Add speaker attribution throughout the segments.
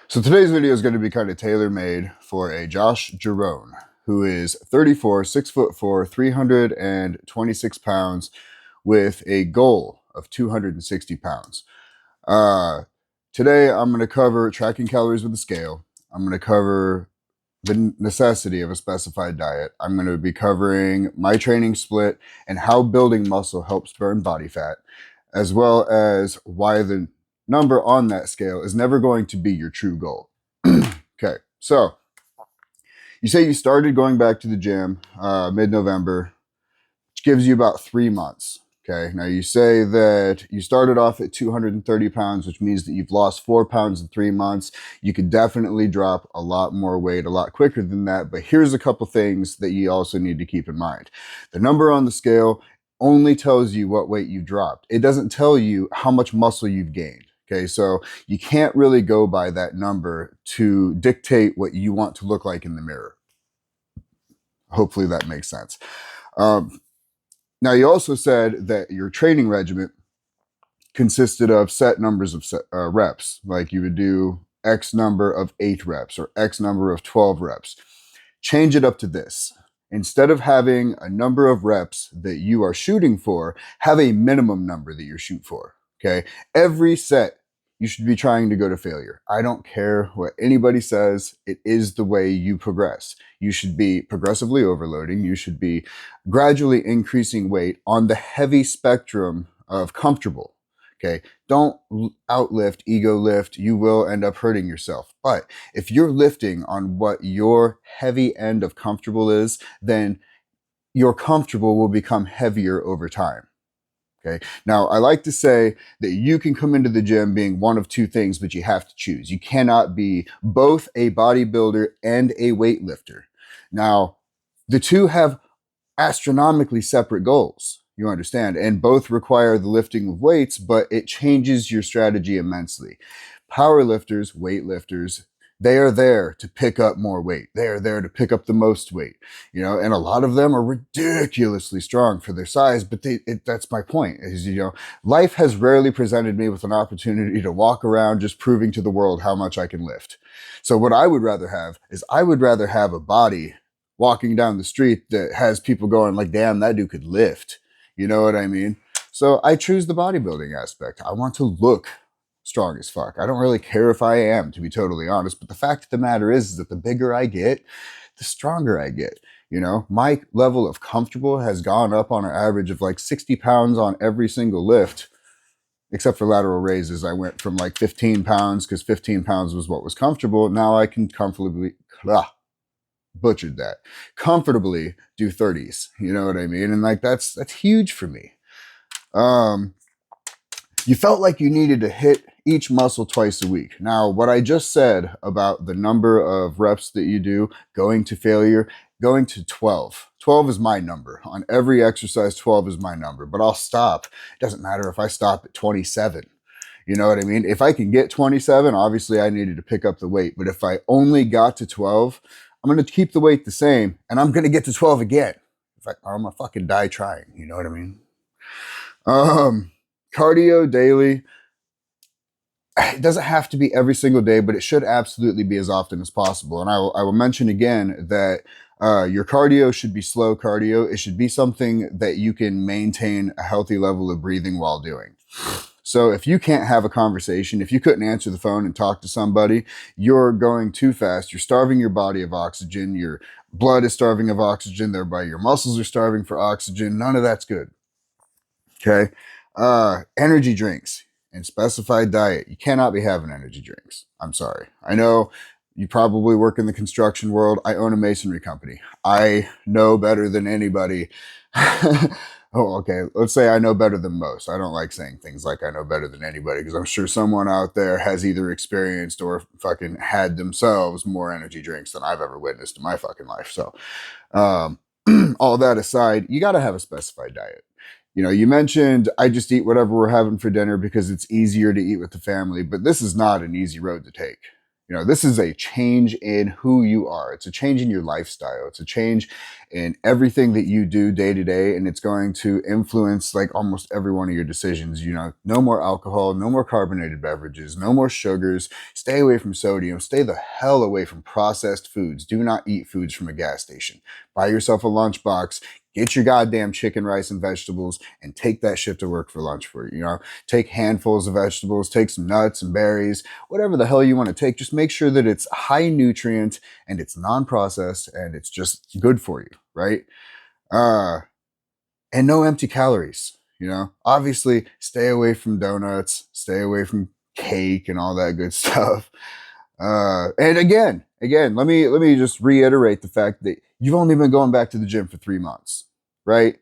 Speaker 1: So today's video is going to be kind of tailor-made for a Josh Jerome, who is 34, 6'4", 326 pounds, with a goal of 260 pounds. Uh, Today, I'm going to cover tracking calories with a scale. I'm going to cover the necessity of a specified diet. I'm going to be covering my training split and how building muscle helps burn body fat, as well as why the number on that scale is never going to be your true goal. Okay, so you say you started going back to the gym mid-November, which gives you about 3 months. Okay, now you say that you started off at 230 pounds, which means that you've lost 4 pounds in 3 months. You could definitely drop a lot more weight a lot quicker than that, but here's a couple things that you also need to keep in mind. The number on the scale only tells you what weight you dropped. It doesn't tell you how much muscle you've gained. Okay, so you can't really go by that number to dictate what you want to look like in the mirror. Hopefully that makes sense. Now, you also said that your training regimen consisted of set numbers of reps, like you would do X number of 8 reps or X number of 12 reps. Change it up to this. Instead of having a number of reps that you are shooting for, have a minimum number that you shoot for. Okay. Every set, you should be trying to go to failure. I don't care what anybody says. It is the way you progress. You should be progressively overloading. You should be gradually increasing weight on the heavy spectrum of comfortable. Okay. Don't outlift, ego lift. You will end up hurting yourself. But if you're lifting on what your heavy end of comfortable is, then your comfortable will become heavier over time. Okay. Now, I like to say that you can come into the gym being one of two things, but you have to choose. You cannot be both a bodybuilder and a weightlifter. Now, the two have astronomically separate goals, you understand, and both require the lifting of weights, but it changes your strategy immensely. Powerlifters, weightlifters, they are there to pick up more weight. They are there to pick up the most weight, and a lot of them are ridiculously strong for their size, but that's my point is, life has rarely presented me with an opportunity to walk around just proving to the world how much I can lift. So what I would rather have is I would rather have a body walking down the street that has people going like, damn, that dude could lift. You know what I mean? So I choose the bodybuilding aspect. I want to look strong as fuck. I don't really care if I am, to be totally honest. But the fact of the matter is that the bigger I get, the stronger I get. My level of comfortable has gone up on an average of like 60 pounds on every single lift, except for lateral raises. I went from like 15 pounds because 15 pounds was what was comfortable. Now I can butchered that, comfortably do 30s. You know what I mean? And like that's huge for me. You felt like you needed to hit each muscle twice a week. Now, what I just said about the number of reps that you do, going to failure, going to 12. 12 is my number. On every exercise, 12 is my number, but I'll stop. It doesn't matter if I stop at 27. You know what I mean? If I can get 27, obviously I needed to pick up the weight. But if I only got to 12, I'm going to keep the weight the same and I'm going to get to 12 again. I'm going to fucking die trying. You know what I mean? Cardio daily. It doesn't have to be every single day, but it should absolutely be as often as possible. And I will mention again that your cardio should be slow cardio. It should be something that you can maintain a healthy level of breathing while doing. So if you can't have a conversation, if you couldn't answer the phone and talk to somebody, you're going too fast. You're starving your body of oxygen. Your blood is starving of oxygen. Thereby your muscles are starving for oxygen. None of that's good. Okay. Energy drinks and specified diet. You cannot be having energy drinks. I'm sorry. I know you probably work in the construction world. I own a masonry company. I know better than anybody. Oh, okay. Let's say I know better than most. I don't like saying things like I know better than anybody because I'm sure someone out there has either experienced or fucking had themselves more energy drinks than I've ever witnessed in my fucking life. So, all that aside, you got to have a specified diet. You mentioned I just eat whatever we're having for dinner because it's easier to eat with the family, but this is not an easy road to take. You know, this is a change in who you are. It's a change in your lifestyle. It's a change in everything that you do day to day. And it's going to influence like almost every one of your decisions. You know, no more alcohol, no more carbonated beverages, no more sugars. Stay away from sodium. Stay the hell away from processed foods. Do not eat foods from a gas station. Buy yourself a lunchbox. Get your goddamn chicken, rice, and vegetables and take that shit to work for lunch for you. You know, take handfuls of vegetables, take some nuts and berries, whatever the hell you want to take. Just make sure that it's high nutrient and it's non-processed and it's just good for you, right? Uh, and no empty calories. You know, obviously stay away from donuts, stay away from cake and all that good stuff. And again, let me just reiterate the fact that you've only been going back to the gym for 3 months, right?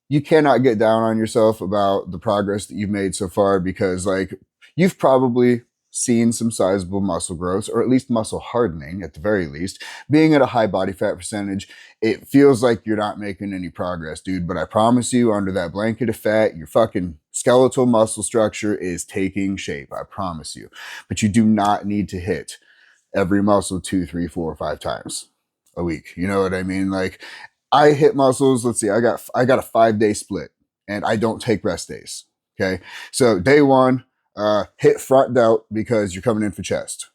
Speaker 1: You cannot get down on yourself about the progress that you've made so far because like you've probably seen some sizable muscle growth or at least muscle hardening at the very least. Being at a high body fat percentage, it feels like you're not making any progress, dude. But I promise you, under that blanket of fat, your fucking skeletal muscle structure is taking shape. I promise you. But you do not need to hit every muscle 2, 3, 4, 5 times a week. You know what I mean? Like I hit muscles. Let's see, I got a 5 day split, and I don't take rest days. Okay, so day one, hit front delt because you're coming in for chest.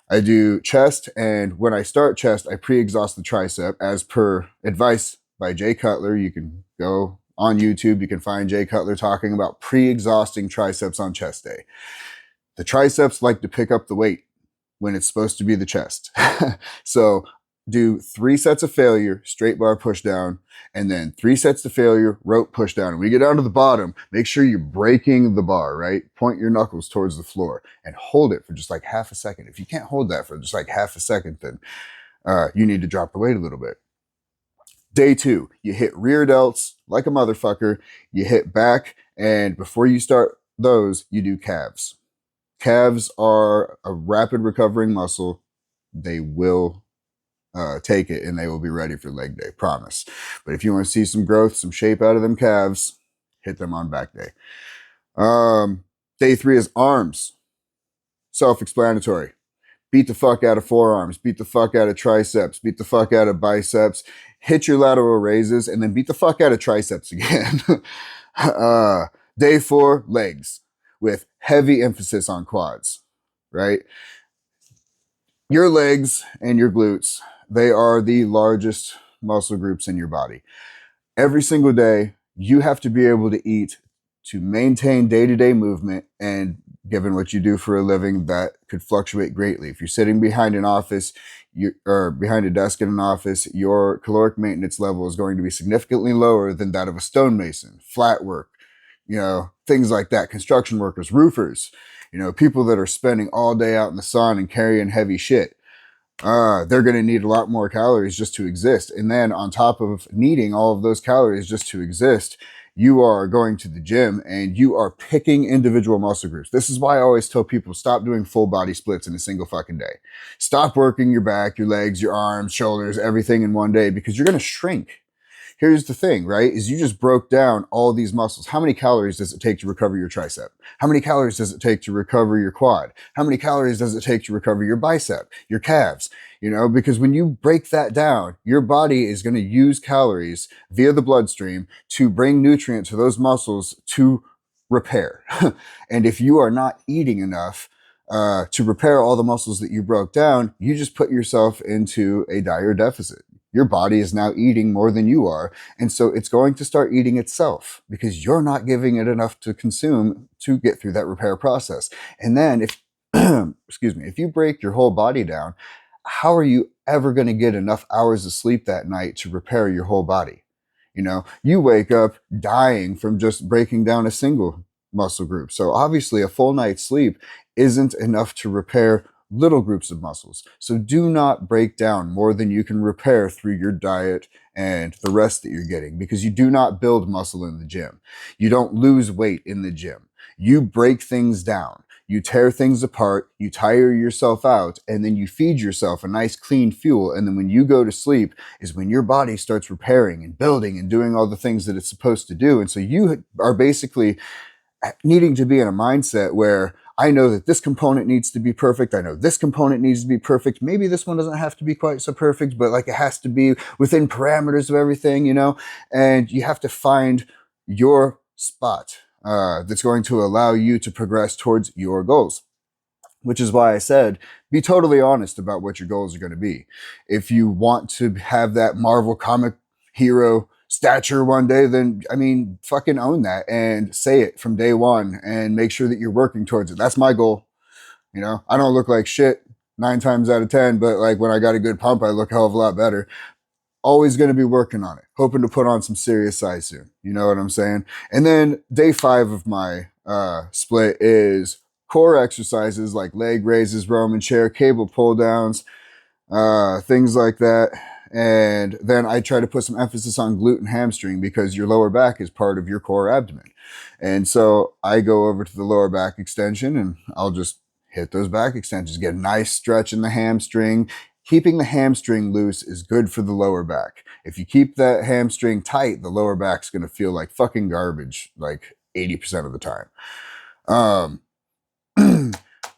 Speaker 1: I do chest, and when I start chest, I pre-exhaust the tricep as per advice by Jay Cutler. You can go on YouTube. You can find Jay Cutler talking about pre-exhausting triceps on chest day. The triceps like to pick up the weight when it's supposed to be the chest. So do 3 sets of failure, straight bar push down, and then 3 sets to failure, rope push down. And when you get down to the bottom, make sure you're breaking the bar, right? Point your knuckles towards the floor and hold it for just like half a second. If you can't hold that for just like half a second, then you need to drop the weight a little bit. Day 2, you hit rear delts like a motherfucker. You hit back, and before you start those, you do calves. Calves are a rapid recovering muscle. They will take it and they will be ready for leg day, promise. But if you want to see some growth, some shape out of them calves, hit them on back day. Day 3 is arms. Self-explanatory. Beat the fuck out of forearms, beat the fuck out of triceps, beat the fuck out of biceps, hit your lateral raises, and then beat the fuck out of triceps again. Day 4, legs, with heavy emphasis on quads, right? Your legs and your glutes, they are the largest muscle groups in your body. Every single day, you have to be able to eat to maintain day-to-day movement, and given what you do for a living, that could fluctuate greatly. If you're sitting behind an office, or behind a desk in an office, your caloric maintenance level is going to be significantly lower than that of a stonemason, flat work, you know, things like that, construction workers, roofers, you know, people that are spending all day out in the sun and carrying heavy shit. They're going to need a lot more calories just to exist. And then on top of needing all of those calories just to exist, you are going to the gym and you are picking individual muscle groups. This is why I always tell people, stop doing full body splits in a single fucking day. Stop working your back, your legs, your arms, shoulders, everything in one day, because you're going to shrink. Here's the thing, right? Is you just broke down all these muscles. How many calories does it take to recover your tricep? How many calories does it take to recover your quad? How many calories does it take to recover your bicep, your calves? You know, because when you break that down, your body is going to use calories via the bloodstream to bring nutrient to those muscles to repair. And if you are not eating enough to repair all the muscles that you broke down, you just put yourself into a dire deficit. Your body is now eating more than you are. And so it's going to start eating itself because you're not giving it enough to consume to get through that repair process. And then if, excuse me, if you break your whole body down, how are you ever going to get enough hours of sleep that night to repair your whole body? You know, you wake up dying from just breaking down a single muscle group. So obviously a full night's sleep isn't enough to repair little groups of muscles. So do not break down more than you can repair through your diet and the rest that you're getting, because you do not build muscle in the gym. You don't lose weight in the gym. You break things down. You tear things apart, you tire yourself out, and then you feed yourself a nice clean fuel. And then when you go to sleep is when your body starts repairing and building and doing all the things that it's supposed to do. And so you are basically needing to be in a mindset where I know that this component needs to be perfect. I know this component needs to be perfect. Maybe this one doesn't have to be quite so perfect, but like it has to be within parameters of everything, you know? And you have to find your spot that's going to allow you to progress towards your goals. Which is why I said, be totally honest about what your goals are going to be. If you want to have that Marvel comic hero stature one day, then I mean, fucking own that and say it from day one and make sure that you're working towards it. That's my goal. You know, I don't look like shit 9 times out of 10, but like when I got a good pump, I look a hell of a lot better. Always going to be working on it, hoping to put on some serious size soon. You know what I'm saying? And then day 5 of my split is core exercises like leg raises, Roman chair, cable pull downs, things like that. And then I try to put some emphasis on glute and hamstring because your lower back is part of your core abdomen. And so I go over to the lower back extension and I'll just hit those back extensions, get a nice stretch in the hamstring. Keeping the hamstring loose is good for the lower back. If you keep that hamstring tight, the lower back's going to feel like fucking garbage like 80% of the time.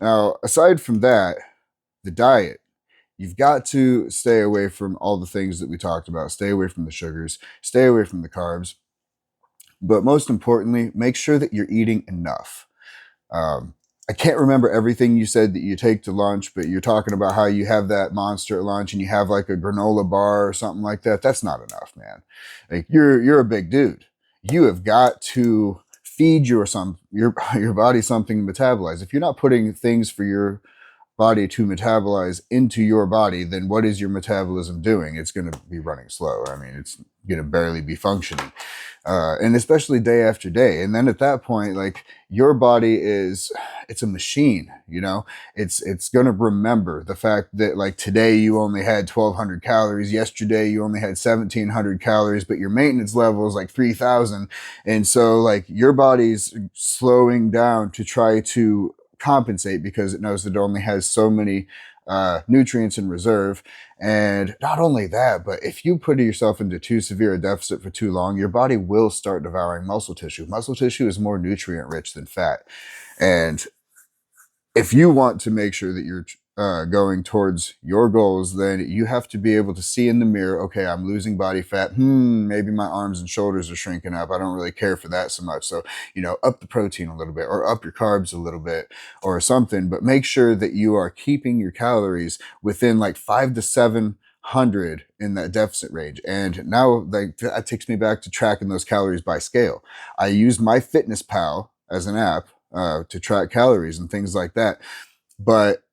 Speaker 1: Now, aside from that, the diet. You've got to stay away from all the things that we talked about. Stay away from the sugars, stay away from the carbs. But most importantly, make sure that you're eating enough. I can't remember everything you said that you take to lunch, but you're talking about how you have that monster at lunch and you have like a granola bar or something like that. That's not enough, man. Like you're a big dude. You have got to feed your body something to metabolize. If you're not putting things for your body to metabolize into your body, then what is your metabolism doing? It's going to be running slow. I mean, it's going to barely be functioning. And especially day after day. And then at that point, like your body it's a machine, you know, it's going to remember the fact that like today you only had 1,200 calories. Yesterday you only had 1,700 calories, but your maintenance level is like 3,000. And so like your body's slowing down to try to compensate because it knows that it only has so many nutrients in reserve. And not only that, but if you put yourself into too severe a deficit for too long, your body will start devouring muscle tissue. Muscle tissue is more nutrient rich than fat. And if you want to make sure that you're going towards your goals, then you have to be able to see in the mirror, okay, I'm losing body fat. Maybe my arms and shoulders are shrinking up. I don't really care for that so much. So, you know, up the protein a little bit or up your carbs a little bit or something, but make sure that you are keeping your calories within like 5 to 700 in that deficit range. And now like that takes me back to tracking those calories by scale. I use MyFitnessPal as an app to track calories and things like that. But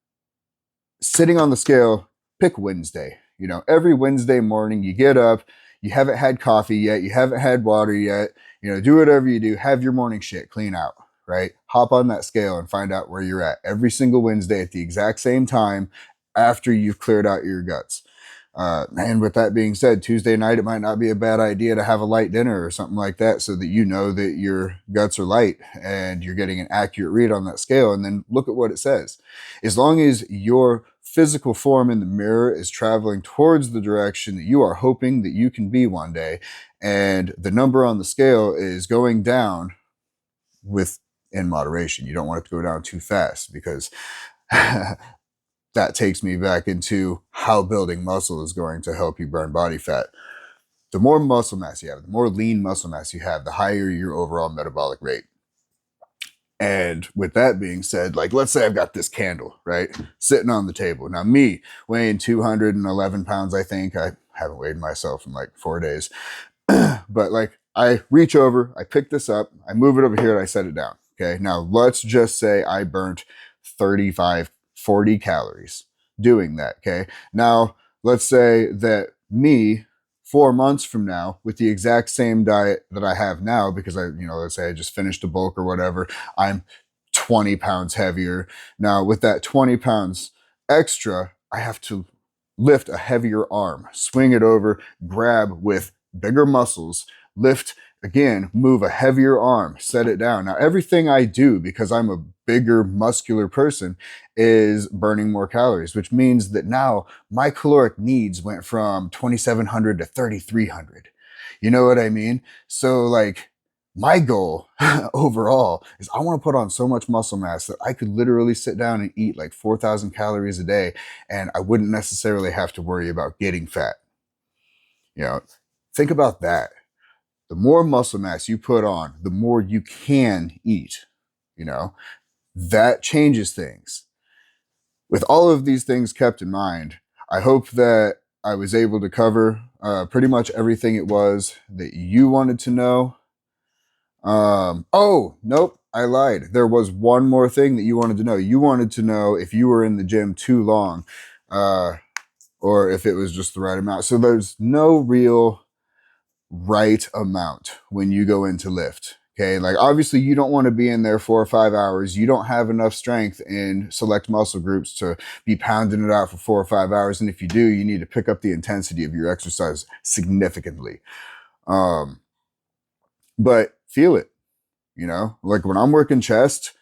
Speaker 1: sitting on the scale, pick Wednesday. You know, every Wednesday morning you get up, you haven't had coffee yet, you haven't had water yet, you know, do whatever you do, have your morning shit, clean out, right? Hop on that scale and find out where you're at every single Wednesday at the exact same time after you've cleared out your guts. And with that being said, Tuesday night, it might not be a bad idea to have a light dinner or something like that so that you know that your guts are light and you're getting an accurate read on that scale. And then look at what it says. As long as your physical form in the mirror is traveling towards the direction that you are hoping that you can be one day, and the number on the scale is going down in moderation. You don't want it to go down too fast because that takes me back into how building muscle is going to help you burn body fat. The more muscle mass you have, the more lean muscle mass you have, the higher your overall metabolic rate. And with that being said, like, let's say I've got this candle, right, sitting on the table. Now, me weighing 211 pounds, I think. I haven't weighed myself in like 4 days. But like, I reach over, I pick this up, I move it over here, and I set it down. Okay. Now, let's just say I burnt 35, 40 calories doing that. Okay. Now, let's say that me 4 months from now with the exact same diet that I have now, because let's say I just finished a bulk or whatever, I'm 20 pounds heavier. Now, with that 20 pounds extra, I have to lift a heavier arm, swing it over, grab with bigger muscles, lift again, move a heavier arm, set it down. Now, everything I do, because I'm a bigger muscular person, is burning more calories, which means that now my caloric needs went from 2,700 to 3,300. You know what I mean? So like my goal overall is I want to put on so much muscle mass that I could literally sit down and eat like 4,000 calories a day and I wouldn't necessarily have to worry about getting fat. You know, think about that. The more muscle mass you put on, the more you can eat. You know, that changes things. With all of these things kept in mind, I hope that I was able to cover pretty much everything it was that you wanted to know. Oh, nope, I lied. There was one more thing that you wanted to know. You wanted to know if you were in the gym too long, uh, or if it was just the right amount. So there's no real right amount when you go into lift. Okay, like obviously you don't want to be in there 4 or 5 hours. You don't have enough strength in select muscle groups to be pounding it out for 4 or 5 hours. And if you do, you need to pick up the intensity of your exercise significantly. Um, but feel it, like when I'm working chest,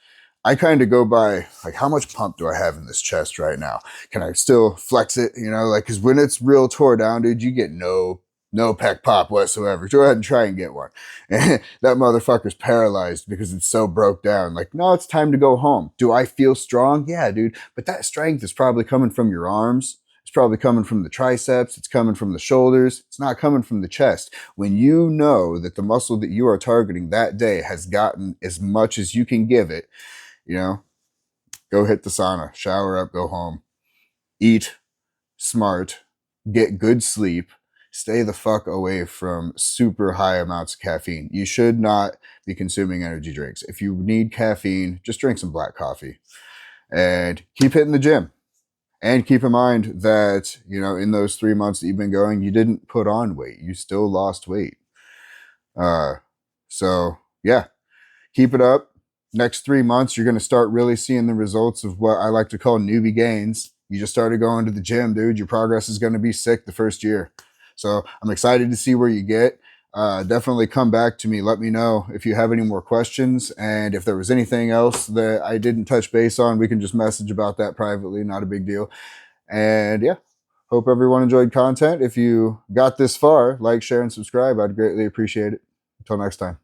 Speaker 1: I kind of go by like how much pump do I have in this chest right now? Can I still flex it? Like because when it's real tore down, dude, you get no pec pop whatsoever. Go ahead and try and get one. And that motherfucker's paralyzed because it's so broke down. Like, no, it's time to go home. Do I feel strong? Yeah, dude. But that strength is probably coming from your arms. It's probably coming from the triceps. It's coming from the shoulders. It's not coming from the chest. When you know that the muscle that you are targeting that day has gotten as much as you can give it, go hit the sauna, shower up, go home, eat smart, get good sleep, stay the fuck away from super high amounts of caffeine. You should not be consuming energy drinks. If you need caffeine, just drink some black coffee and keep hitting the gym. And keep in mind that, in those 3 months that you've been going, you didn't put on weight. You still lost weight. So yeah, keep it up. Next 3 months, you're going to start really seeing the results of what I like to call newbie gains. You just started going to the gym, dude. Your progress is going to be sick the first year. So I'm excited to see where you get. Definitely come back to me. Let me know if you have any more questions. And if there was anything else that I didn't touch base on, we can just message about that privately. Not a big deal. And yeah, hope everyone enjoyed content. If you got this far, like, share, and subscribe. I'd greatly appreciate it. Until next time.